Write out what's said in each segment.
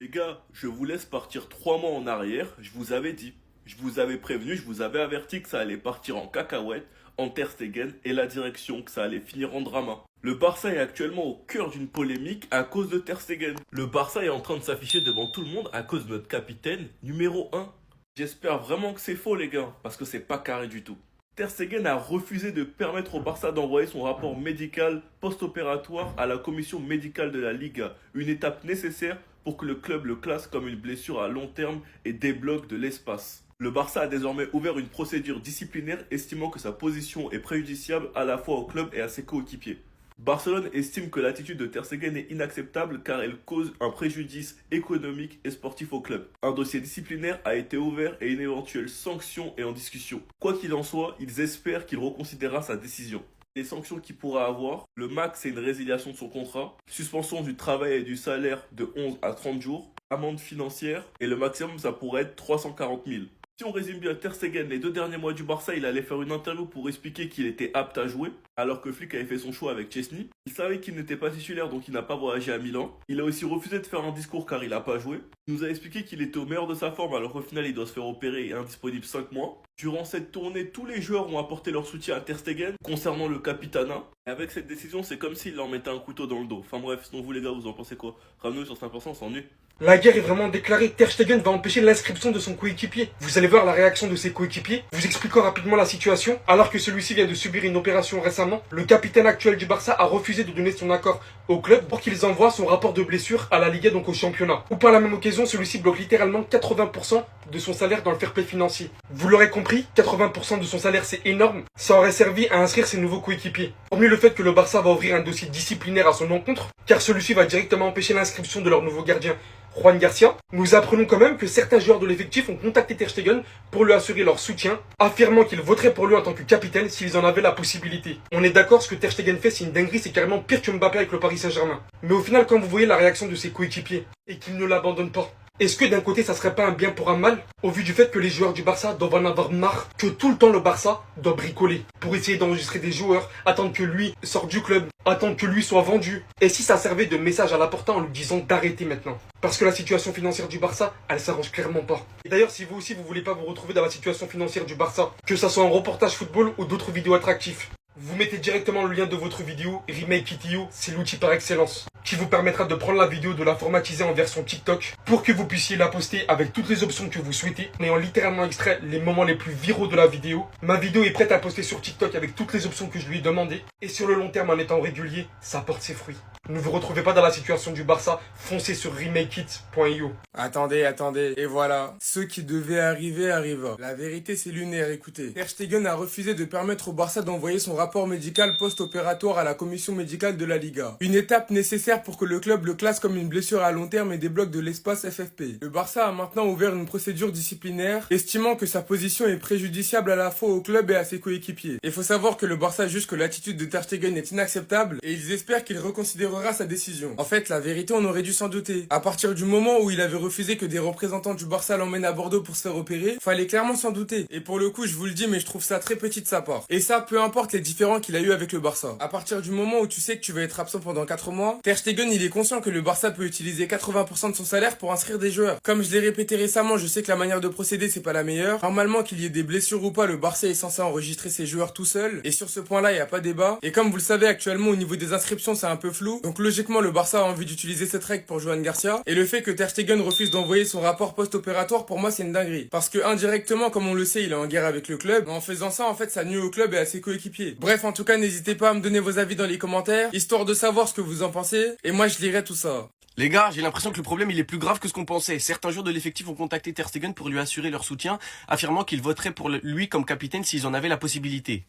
Les gars, je vous laisse partir 3 mois en arrière, je vous avais dit. Je vous avais prévenu, je vous avais averti que ça allait partir en cacahuète, en Ter Stegen et la direction, que ça allait finir en drama. Le Barça est actuellement au cœur d'une polémique à cause de Ter Stegen. Le Barça est en train de s'afficher devant tout le monde à cause de notre capitaine numéro 1. J'espère vraiment que c'est faux les gars, parce que c'est pas carré du tout. Ter Stegen a refusé de permettre au Barça d'envoyer son rapport médical post-opératoire à la commission médicale de la Liga, une étape nécessaire pour que le club le classe comme une blessure à long terme et débloque de l'espace. Le Barça a désormais ouvert une procédure disciplinaire estimant que sa position est préjudiciable à la fois au club et à ses coéquipiers. Barcelone estime que l'attitude de Ter Stegen est inacceptable car elle cause un préjudice économique et sportif au club. Un dossier disciplinaire a été ouvert et une éventuelle sanction est en discussion. Quoi qu'il en soit, ils espèrent qu'il reconsidérera sa décision. Les sanctions qu'il pourra avoir, le max c'est une résiliation de son contrat, suspension du travail et du salaire de 11 à 30 jours, amende financière et le maximum ça pourrait être 340 000. Si on résume bien, Ter Stegen, les 2 derniers mois du Barça, il allait faire une interview pour expliquer qu'il était apte à jouer, alors que Flick avait fait son choix avec Chesney. Il savait qu'il n'était pas titulaire, donc il n'a pas voyagé à Milan. Il a aussi refusé de faire un discours car il n'a pas joué. Il nous a expliqué qu'il était au meilleur de sa forme, alors qu'au final il doit se faire opérer et est indisponible 5 mois. Durant cette tournée, tous les joueurs ont apporté leur soutien à Ter Stegen concernant le capitana. Et avec cette décision, c'est comme s'il leur mettait un couteau dans le dos. Enfin bref, sinon vous les gars, vous en pensez quoi? Ramenez sur 5%, on s'ennuie. La guerre est vraiment déclarée. Ter Stegen va empêcher l'inscription de son coéquipier. Vous allez voir la réaction de ses coéquipiers. Vous expliquant rapidement la situation. Alors que celui-ci vient de subir une opération récemment, le capitaine actuel du Barça a refusé de donner son accord au club pour qu'ils envoient son rapport de blessure à la Liga, donc au championnat. Ou par la même occasion, celui-ci bloque littéralement 80% de son salaire dans le fair play financier. Vous l'aurez compris, 80% de son salaire c'est énorme. Ça aurait servi à inscrire ses nouveaux coéquipiers. Hormis le fait que le Barça va ouvrir un dossier disciplinaire à son encontre, car celui-ci va directement empêcher l'inscription de leur nouveau gardien, Juan Garcia, nous apprenons quand même que certains joueurs de l'effectif ont contacté Ter Stegen pour lui assurer leur soutien, affirmant qu'ils voteraient pour lui en tant que capitaine s'ils en avaient la possibilité. On est d'accord, ce que Ter Stegen fait c'est une dinguerie, c'est carrément pire que Mbappé avec le Paris Saint-Germain. Mais au final, quand vous voyez la réaction de ses coéquipiers et qu'ils ne l'abandonnent pas, est-ce que d'un côté ça serait pas un bien pour un mal, au vu du fait que les joueurs du Barça doivent en avoir marre, que tout le temps le Barça doit bricoler pour essayer d'enregistrer des joueurs, attendre que lui sorte du club, attendre que lui soit vendu. Et si ça servait de message à Laporta en lui disant d'arrêter maintenant? Parce que la situation financière du Barça, elle s'arrange clairement pas. Et d'ailleurs, si vous aussi vous voulez pas vous retrouver dans la situation financière du Barça, que ça soit en reportage football ou d'autres vidéos attractifs, vous mettez directement le lien de votre vidéo, Remake It.io, c'est l'outil par excellence, qui vous permettra de prendre la vidéo, de la formatiser en version TikTok, pour que vous puissiez la poster avec toutes les options que vous souhaitez, en ayant littéralement extrait les moments les plus viraux de la vidéo. Ma vidéo est prête à poster sur TikTok avec toutes les options que je lui ai demandées, et sur le long terme, en étant régulier, ça porte ses fruits. Ne vous retrouvez pas dans la situation du Barça, foncez sur remakeit.io. Attendez, et voilà. Ce qui devait arriver arriva. La vérité c'est lunaire, écoutez. Ter Stegen a refusé de permettre au Barça d'envoyer son rapport médical post-opératoire à la commission médicale de la Liga. Une étape nécessaire pour que le club le classe comme une blessure à long terme et débloque de l'espace FFP. Le Barça a maintenant ouvert une procédure disciplinaire, estimant que sa position est préjudiciable à la fois au club et à ses coéquipiers. Il faut savoir que le Barça juge que l'attitude de Ter Stegen est inacceptable et ils espèrent qu'il reconsidérera sa décision. En fait, la vérité, on aurait dû s'en douter. À partir du moment où il avait refusé que des représentants du Barça l'emmènent à Bordeaux pour se faire opérer, fallait clairement s'en douter. Et pour le coup, je vous le dis, mais je trouve ça très petit de sa part. Et ça, peu importe les différends qu'il a eu avec le Barça. À partir du moment où tu sais que tu vas être absent pendant 4 mois, Ter Stegen, il est conscient que le Barça peut utiliser 80% de son salaire pour inscrire des joueurs. Comme je l'ai répété récemment, je sais que la manière de procéder, c'est pas la meilleure. Normalement, qu'il y ait des blessures ou pas, le Barça est censé enregistrer ses joueurs tout seul. Et sur ce point-là, il n'y a pas débat. Et comme vous le savez, actuellement, au niveau des inscriptions, c'est un peu flou. Donc logiquement, le Barça a envie d'utiliser cette règle pour Juan Garcia. Et le fait que Ter Stegen refuse d'envoyer son rapport post-opératoire, pour moi, c'est une dinguerie. Parce que indirectement, comme on le sait, il est en guerre avec le club. En faisant ça, en fait, ça nuit au club et à ses coéquipiers. Bref, en tout cas, n'hésitez pas à me donner vos avis dans les commentaires, histoire de savoir ce que vous en pensez. Et moi, je lirai tout ça. Les gars, j'ai l'impression que le problème il est plus grave que ce qu'on pensait. Certains joueurs de l'effectif ont contacté Ter Stegen pour lui assurer leur soutien, affirmant qu'ils voteraient pour lui comme capitaine s'ils en avaient la possibilité.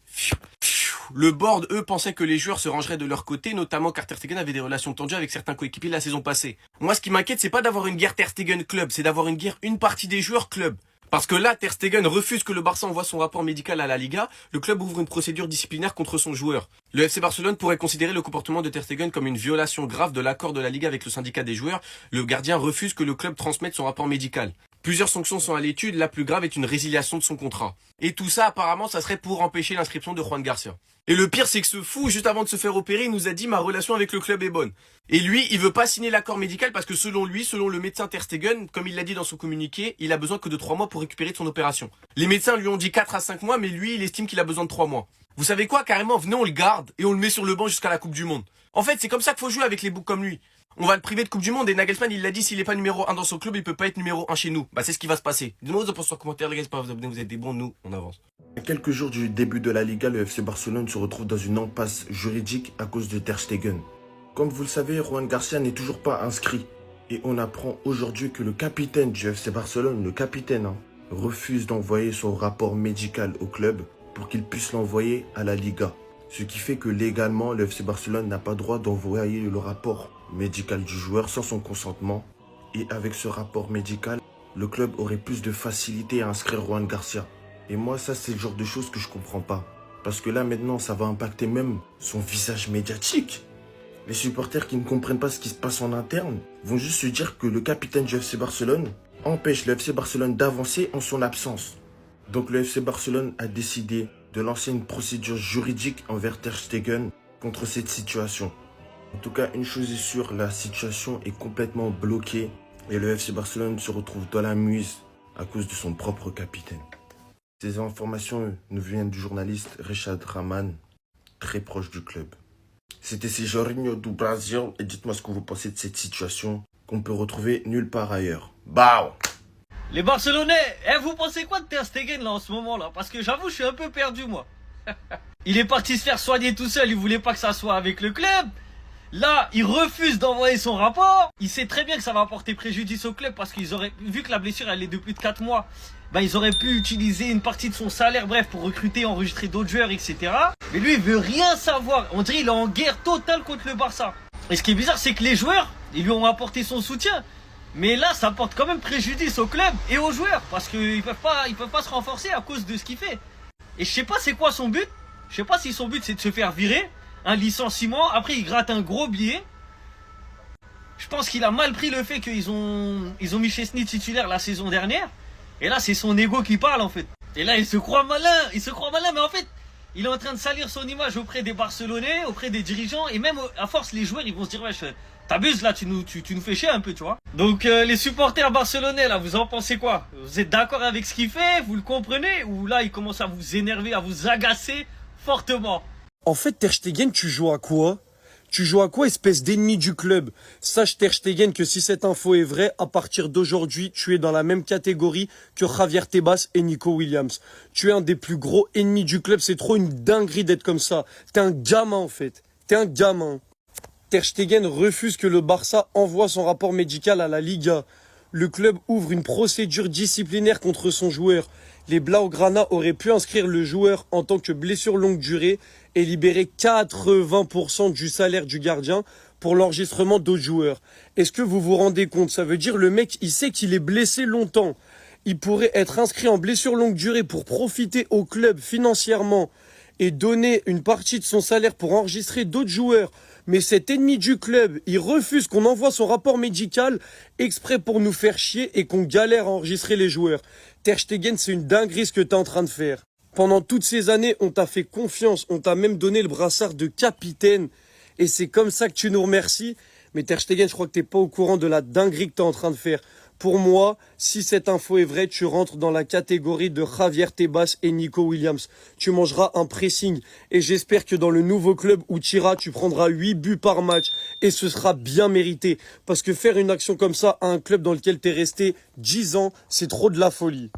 Le board, eux, pensaient que les joueurs se rangeraient de leur côté, notamment car Ter Stegen avait des relations tendues avec certains coéquipiers la saison passée. Moi, ce qui m'inquiète, c'est pas d'avoir une guerre Ter Stegen club, c'est d'avoir une guerre une partie des joueurs club. Parce que là, Ter Stegen refuse que le Barça envoie son rapport médical à la Liga, le club ouvre une procédure disciplinaire contre son joueur. Le FC Barcelone pourrait considérer le comportement de Ter Stegen comme une violation grave de l'accord de la Liga avec le syndicat des joueurs. Le gardien refuse que le club transmette son rapport médical. Plusieurs sanctions sont à l'étude, la plus grave est une résiliation de son contrat. Et tout ça, apparemment, ça serait pour empêcher l'inscription de Juan Garcia. Et le pire, c'est que ce fou, juste avant de se faire opérer, il nous a dit ma relation avec le club est bonne. Et lui, il veut pas signer l'accord médical parce que selon lui, selon le médecin Ter Stegen, comme il l'a dit dans son communiqué, il a besoin que de 3 mois pour récupérer de son opération. Les médecins lui ont dit 4 à 5 mois, mais lui, il estime qu'il a besoin de 3 mois. Vous savez quoi, carrément, venez, on le garde et on le met sur le banc jusqu'à la Coupe du Monde. En fait, c'est comme ça qu'il faut jouer avec les boucs comme lui. On va le priver de Coupe du Monde et Nagelsmann, il l'a dit, s'il est pas numéro 1 dans son club, il peut pas être numéro 1 chez nous. Bah, c'est ce qui va se passer. Dites-moi vos opinions en commentaire, les gars, c'est pas vous abonner, vous êtes des bons, nous, on avance. À quelques jours du début de la Liga, le FC Barcelone se retrouve dans une impasse juridique à cause de Ter Stegen. Comme vous le savez, Juan Garcia n'est toujours pas inscrit. Et on apprend aujourd'hui que le capitaine du FC Barcelone, le capitaine, refuse d'envoyer son rapport médical au club pour qu'il puisse l'envoyer à la Liga. Ce qui fait que légalement, le FC Barcelone n'a pas le droit d'envoyer le rapport médical du joueur sans son consentement. Et avec ce rapport médical, le club aurait plus de facilité à inscrire Juan Garcia. Et moi, ça, c'est le genre de choses que je comprends pas. Parce que là, maintenant, ça va impacter même son visage médiatique. Les supporters qui ne comprennent pas ce qui se passe en interne vont juste se dire que le capitaine du FC Barcelone empêche le FC Barcelone d'avancer en son absence. Donc le FC Barcelone a décidé de lancer une procédure juridique envers Ter Stegen contre cette situation. En tout cas, une chose est sûre, la situation est complètement bloquée et le FC Barcelone se retrouve dans la mouise à cause de son propre capitaine. Ces informations nous viennent du journaliste Richard Raman, très proche du club. C'était Jorginho du Brasil et dites-moi ce que vous pensez de cette situation qu'on peut retrouver nulle part ailleurs. Bao! Les Barcelonais, vous pensez quoi de Ter Stegen là en ce moment là? Parce que j'avoue, je suis un peu perdu moi. Il est parti se faire soigner tout seul, il voulait pas que ça soit avec le club. Là, il refuse d'envoyer son rapport. Il sait très bien que ça va apporter préjudice au club parce qu'ils auraient, vu que la blessure elle est de plus de 4 mois, ben ils auraient pu utiliser une partie de son salaire, bref, pour recruter, enregistrer d'autres joueurs, etc. Mais lui, il veut rien savoir. On dirait qu'il est en guerre totale contre le Barça. Et ce qui est bizarre, c'est que les joueurs, ils lui ont apporté son soutien. Mais là, ça porte quand même préjudice au club et aux joueurs parce qu'ils peuvent pas se renforcer à cause de ce qu'il fait. Et je sais pas c'est quoi son but. Je sais pas si son but c'est de se faire virer, un licenciement. Après, il gratte un gros billet. Je pense qu'il a mal pris le fait qu'ils ont mis Chesney titulaire la saison dernière. Et là, c'est son ego qui parle en fait. Et là, il se croit malin, mais en fait, il est en train de salir son image auprès des Barcelonais, auprès des dirigeants et même à force, les joueurs, ils vont se dire wesh. T'abuses là, tu nous fais chier un peu, tu vois. Donc les supporters barcelonais là, vous en pensez quoi? Vous êtes d'accord avec ce qu'il fait? Vous le comprenez? Ou là il commence à vous énerver, à vous agacer fortement? En fait, Ter Stegen, tu joues à quoi? Tu joues à quoi, espèce d'ennemi du club? Sache, Ter Stegen, que si cette info est vraie, à partir d'aujourd'hui, tu es dans la même catégorie que Javier Tebas et Nico Williams. Tu es un des plus gros ennemis du club, c'est trop une dinguerie d'être comme ça. T'es un gamin en fait, t'es un gamin. Ter Stegen refuse que le Barça envoie son rapport médical à la Liga. Le club ouvre une procédure disciplinaire contre son joueur. Les Blaugrana auraient pu inscrire le joueur en tant que blessure longue durée et libérer 80% du salaire du gardien pour l'enregistrement d'autres joueurs. Est-ce que vous vous rendez compte? Ça veut dire le mec, il sait qu'il est blessé longtemps. Il pourrait être inscrit en blessure longue durée pour profiter au club financièrement et donner une partie de son salaire pour enregistrer d'autres joueurs. Mais cet ennemi du club, il refuse qu'on envoie son rapport médical exprès pour nous faire chier et qu'on galère à enregistrer les joueurs. Ter Stegen, c'est une dinguerie ce que t'es en train de faire. Pendant toutes ces années, on t'a fait confiance, on t'a même donné le brassard de capitaine. Et c'est comme ça que tu nous remercies. Mais Ter Stegen, je crois que t'es pas au courant de la dinguerie que t'es en train de faire. Pour moi, si cette info est vraie, tu rentres dans la catégorie de Javier Tebas et Nico Williams. Tu mangeras un pressing. Et j'espère que dans le nouveau club où tu iras, tu prendras 8 buts par match. Et ce sera bien mérité. Parce que faire une action comme ça à un club dans lequel t'es resté 10 ans, c'est trop de la folie.